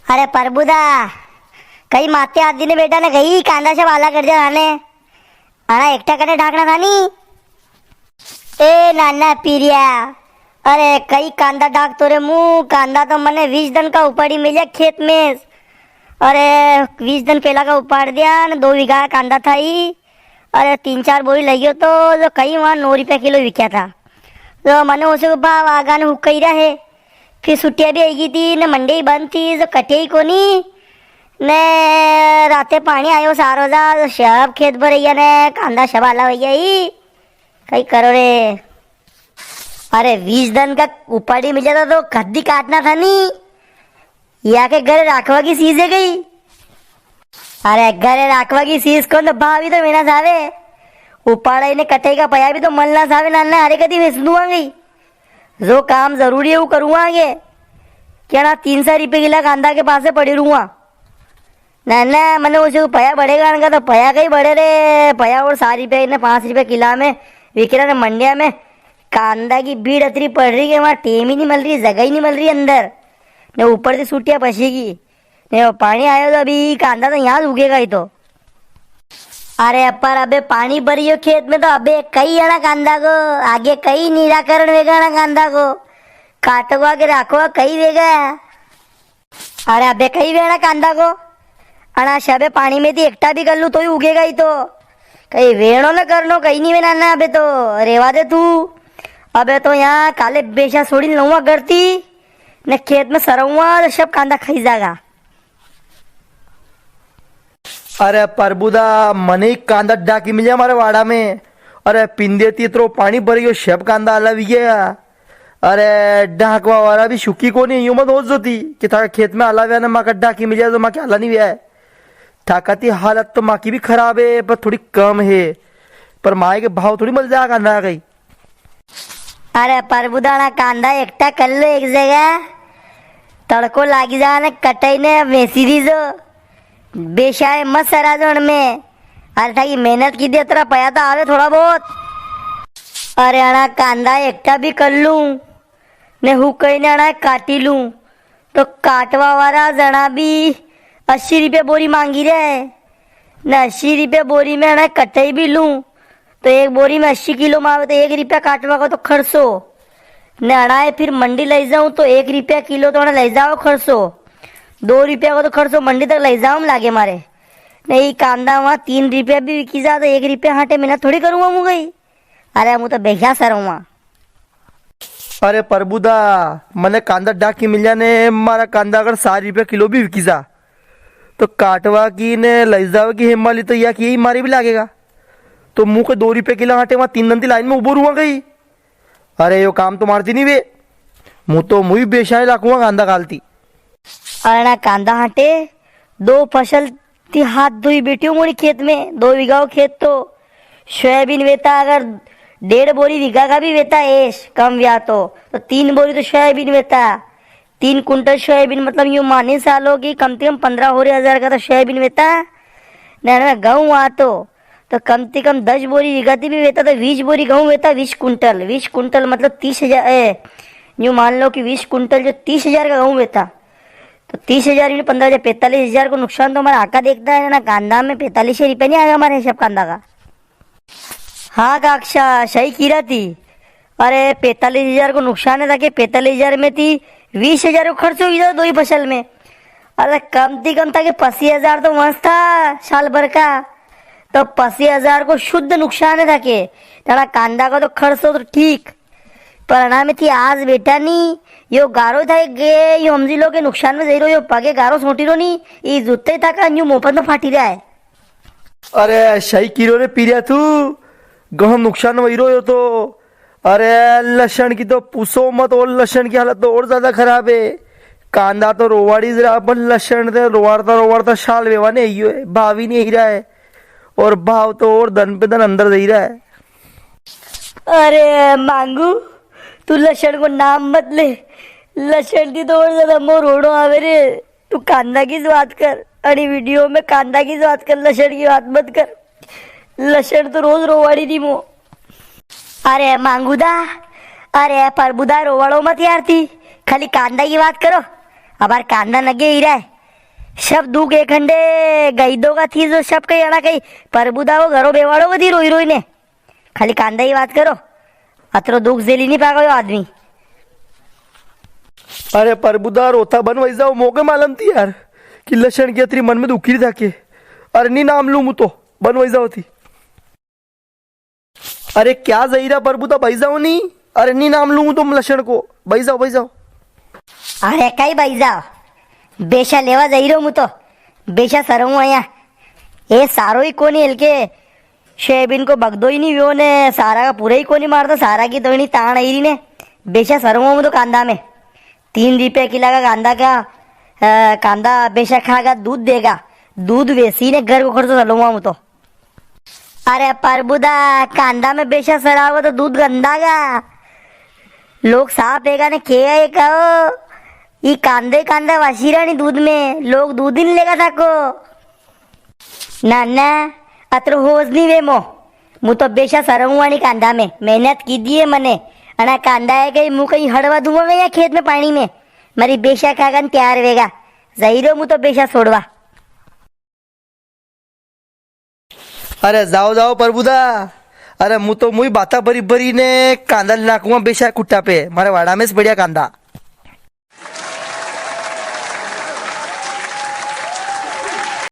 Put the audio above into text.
अरे परबुदा काही माते आजीने बेटा ने काही कांदाच्या वाला करजा राहणे आणा एकटा कने ढाकणा थानी ए नाना पीरिया। अरे कई कांदा ढाकतो रे मुँह कांदा तो मैंने 20 दिन का उपाड़ी मिला खेत में। अरे 20 दिन पहला का उपाड़ दिया न 2 बीघा कांदा था ही। अरे 3-4 बोरी लगी हो तो जो कई वहाँ 9 रुपये किलो बिका था। तो मैंने उसे भाव आगा ने हुक्का ही रहे। फिर छुट्टियाँ भी आएगी थी न मंडी बंद थी जो कटे ही कोनी ने राते पानी आयो सारो जा जो शब खेत भरैया ने कांदा शब आला भैया ही कई करो रे। अरे 20 दिन का उपाड़ी मिल जाता तो खद्दी काटना था नी या के घरे राखवा की चीज है गई। अरे घरे राखवा की चीज को तो भाभी तो मेना सावे उपाड़ा ने कटे का पया भी तो मलना सावे नाना हरे कदी भेज दूंगा गई जो काम जरूरी है वो करूँगा आगे क्या ना 300 रुपये किला कांदा के पास से पड़ी रहूँगा ना ना मैंने उसे पया बढ़ेगा ना तो पया कहीं बढ़े रे पया और 7 रुपये ने 5 रुपये किला में विक्रा ने मंडिया में कांदा की भीड़ अतरी पड़ रही है वहाँ टेम ही नहीं मिल रही जगह ही नहीं मिल रही अंदर ने ऊपर से सूटियाँ पसीगी ने पानी आयो तो अभी कांदा तो यहाँ उगेगा ही तो। अरे पर अबे पानी भरी हो खेत में तो अबे कई है ना कांदा को आगे कई निराकरण वेगा ना कांदा को काटवा के राखो कई वेगा। अरे अबे कई वे ना कांदा को अना शबे पानी में थी एकटा भी कर लूँ तो ही उगेगा ही तो कहीं वेणो न करनो कहीं नहीं वेना ना अबे तो रेवा दे तू। अबे तो यहाँ काले बेचा छोड़ी लऊंगा करती ने खेत में सरऊंगा तो सब कांदा खाई जाएगा। अरे परबुदा मने ही कांदा डाकी मिले हमारे वाड़ा में। अरे पिंदे ती तो पानी भर गयो शब कांदा आला भी गया। अरे डाकवा वाला भी शुकी को नहीं यूं मत हो जोती कि था खेत में आला हुआ ना माँ का डाकी मिल जाए तो माँ के आला नहीं हुआ है। ठाकाती हालत तो माँ की भी खराब है पर थोड़ी कम है पर माँ के भाव थोड़ी मिल जाएगा कांदा गई। अरे परबुदा ना कांदा एकटा कर लो एक जगह तड़को लागी जा ने कटाई ने वेसी दी जो बेशाए मत सरा जोन में। अरे ठाकी मेहनत की दे तेरा पया तो आवे थोड़ा बहुत। अरे अना कांदा एकटा भी कर लूं ने हुकई ने अना काटी लूं तो काटवा वाला जना भी 80 रुपये बोरी मांगी रहे न 80 रुपये बोरी में अना कटाई भी लूं तो एक बोरी में 80 किलो मावे तो 1 रुपया काटवा को तो खर्चो न अड़ाए फिर मंडी ले जाऊं तो 1 रुपया किलो तो ले जाओ खर्चो 2 रुपया को तो खर्चो मंडी तक ले जाऊं लागे मारे नहीं कांदा वहाँ 3 रुपया भी बिकी जा तो 1 रुपया हाटे मेहनत थोड़ी करूँगा मुँह गई। अरे मुँह तो बेख्या सरूँगा। अरे परबुदा मने कांदा डाकी मिल जाने मारा कांदा अगर 7 रुपये किलो भी बिकी जा तो काटवा की ने ले जाओ की हिमाली तो या कि यही मारी भी लागेगा तो मुँह के 2 रुपये किलो हाटे वहाँ 3 दंती लाइन में उबो रुआ गई। अरे यो काम तो मारती नहीं वे मुँह तो मुँह भी बेशाने लाखूंगा कांदा कालती। अरे ना कांदा हाटे 2 फसल थी हाथ धोई बेटी हूँ मोरी खेत में 2 बीघा खेत तो सोयाबीन वेता अगर 1.5 बोरी बीघा का भी वेता ऐश कम व्या तो 3 बोरी तो सोयाबीन वेता 3 कुंटल सोयाबीन मतलब यूँ माने सालों की कम से कम 15,000 का तो सोयाबीन वेता ना गेहूँ आ तो कम से कम 10 बोरी बीघा भी वेता तो 20 बोरी गेहूँ वेता 20 कुंटल मतलब 30,000 यूँ मान लो कि 20 कुंटल जो 30,000 का गेहूँ वेता तो 30,000 में 15,000 45,000 को नुकसान तो हमारा आका देखता है ना कांदा में 45 रुपये नहीं आएगा हमारे हिसाब कांदा का। हाँ काक्षा सही कीरा थी। अरे 45,000 को नुकसान है था कि 45,000 में थी 20,000 को खर्च हो गया 2 ही फसल में। अरे कम थी कम था कि 85,000 तो मस्त था साल भर का तो 85,000 को शुद्ध नुकसान है था कि तेरा कांदा का तो खर्च हो तो ठीक परिणाम थी आज बेटा नहीं यो गारो था गे यो हमजी लोग के नुकसान में दे रहो यो पगे गारो सोटी रो नहीं ये जूते था का न्यू मोपन में फाटी रहा है। अरे सही कीरो रे पीरिया तू गहम नुकसान वही रो तो। अरे लक्षण की तो पूछो मत और लक्षण की हालत तो और ज्यादा खराब है। कांदा तो रोवाड़ी जरा अपन लक्षण थे रोवाड़ता शाल वेवा ने ही है भाव ही नहीं रहा है और भाव तो और धन पे धन अंदर दे रहा है। अरे मांगू तू लक्षण को नाम मत ले लक्षण की तो और ज्यादा मोर रोड़ो आवे रे तू कांदा की बात कर अरे वीडियो में कांदा की बात कर लक्षण की बात मत कर लक्षण तो रोज रोवाड़ी दी मो। अरे मांगूदा परबुदा रोवाड़ो मत यार थी खाली कांदा की बात करो अब कांदा नगे ही रहा है શબ દુઃખ એ ખંડે ગઈ દોગા થી જો શબ કઈ અડા કઈ પરબુદાઓ ઘરો બેવાડો બધી રોઈ રોઈને ખાલી કાંદાઈ વાત કરો અતરો દુઃખ ઝેલી નહીં પાગયો આદમી अरे परबुदा रोता बन वही जाओ मोके मालूम थी यार कि लक्षण की अतरी मन में दुखी था के अरे नहीं नाम लू तो बन वही जाओ थी अरे क्या जहीरा परबुदा भाई जाओ नहीं अरे नहीं नाम लू तुम लक्षण को भाई जाओ અરે કઈ ભાઈ જાઓ બેશા લેવા જઈ રહ્યો હું તો બેશા સરવું અહીંયા એ સારોય કોની એલકે શેબિન કો બગદોય નહીં વ્યો ને સારા का पूरा ही कोनी मारता सारा की तो ताण आई ने बेशा सरवा में तो कांदा में 3 रुपये किला का कांदा बेशा खागा दूध देगा दूध वेसी ने घर को खर्चो चलूंगा मैं तो अरे परबुदा कांदा में बेशा सरा हुआ तो दूध गंदागा लोग साफ पेगा ने के ये कहो ये कांदा वाशीरा नहीं दूध में लोग दूध ही नहीं लेगा थाको ना ना अत्र होज नहीं वे मो मु तो बेशा सरंगवानी कांदा में मेहनत की दिए मने अना कांदा है कहीं मुँह कहीं हड़वा दूंगा या खेत में पानी में मारी बेशा खागन तैयार वेगा जहीरो मु तो बेशा छोड़वा अरे जाओ परबुदा अरे मु तो मुई बाता भरी भरी ने कांदा नाकूंगा बेशा कुट्टा पे मारे वाड़ा में बढ़िया कांदा